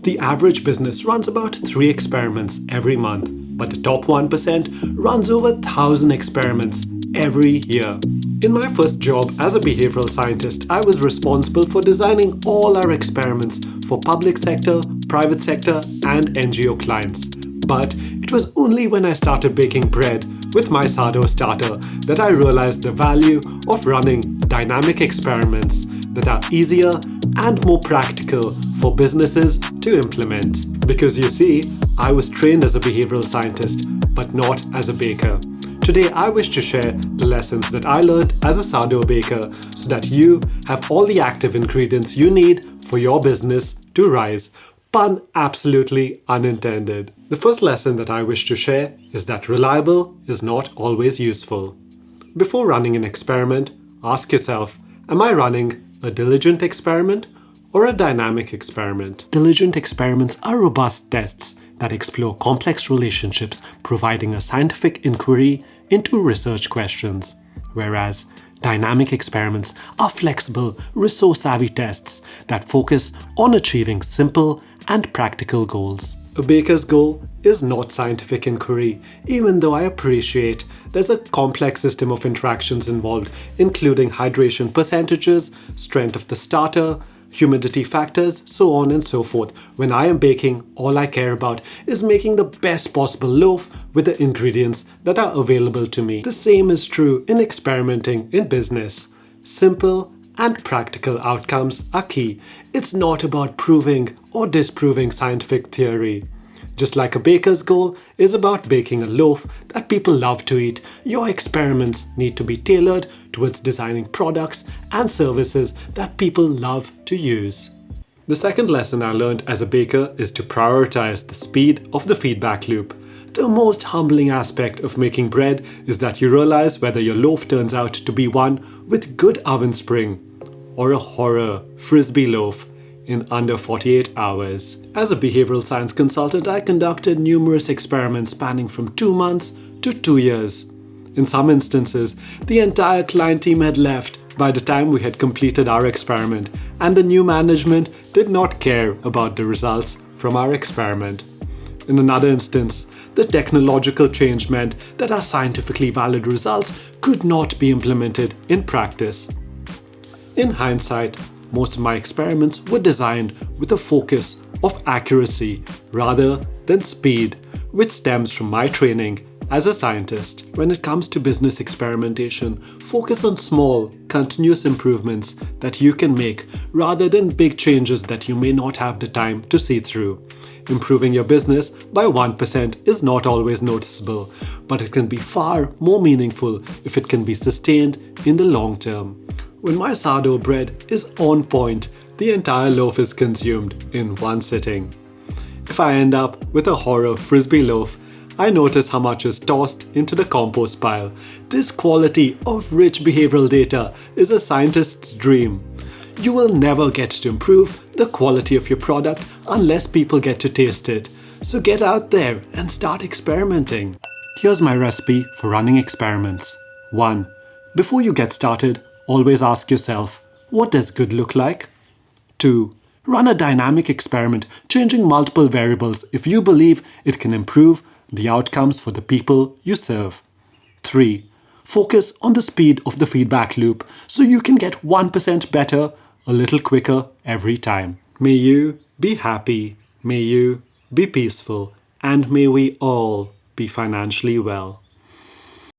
The average business runs about 3 experiments every month, but the top 1% runs over 1,000 experiments every year. In my first job as a behavioral scientist, I was responsible for designing all our experiments for public sector, private sector, and NGO clients. But it was only when I started baking bread with my sourdough starter that I realized the value of running dynamic experiments that are easier and more practical for businesses to implement. Because you see, I was trained as a behavioral scientist, but not as a baker. Today, I wish to share the lessons that I learned as a sourdough baker so that you have all the active ingredients you need for your business to rise. Pun absolutely unintended. The first lesson that I wish to share is that reliable is not always useful. Before running an experiment, ask yourself, am I running a diligent experiment or a dynamic experiment? Diligent experiments are robust tests that explore complex relationships, providing a scientific inquiry into research questions, whereas dynamic experiments are flexible, resource-savvy tests that focus on achieving simple and practical goals. A baker's goal is not scientific inquiry, even though I appreciate there's a complex system of interactions involved, including hydration percentages, strength of the starter, humidity factors, so on and so forth. When I am baking, all I care about is making the best possible loaf with the ingredients that are available to me. The same is true in experimenting in business. Simple and practical outcomes are key. It's not about proving or disproving scientific theory. Just like a baker's goal is about baking a loaf that people love to eat, your experiments need to be tailored towards designing products and services that people love to use. The second lesson I learned as a baker is to prioritize the speed of the feedback loop. The most humbling aspect of making bread is that you realize whether your loaf turns out to be one with good oven spring or a horror frisbee loaf in under 48 hours. As a behavioral science consultant, I conducted numerous experiments spanning from 2 months to 2 years. In some instances, the entire client team had left by the time we had completed our experiment, and the new management did not care about the results from our experiment. In another instance, the technological change meant that our scientifically valid results could not be implemented in practice. In hindsight, most of my experiments were designed with a focus of accuracy rather than speed, which stems from my training as a scientist. When it comes to business experimentation, focus on small, continuous improvements that you can make rather than big changes that you may not have the time to see through. Improving your business by 1% is not always noticeable, but it can be far more meaningful if it can be sustained in the long term. When my sourdough bread is on point, the entire loaf is consumed in one sitting. If I end up with a horror frisbee loaf, I notice how much is tossed into the compost pile. This quality of rich behavioral data is a scientist's dream. You will never get to improve the quality of your product unless people get to taste it. So get out there and start experimenting. Here's my recipe for running experiments. 1. Before you get started, always ask yourself, what does good look like? 2. Run a dynamic experiment, changing multiple variables if you believe it can improve the outcomes for the people you serve. 3. Focus on the speed of the feedback loop so you can get 1% better a little quicker every time. May you be happy, may you be peaceful, and may we all be financially well.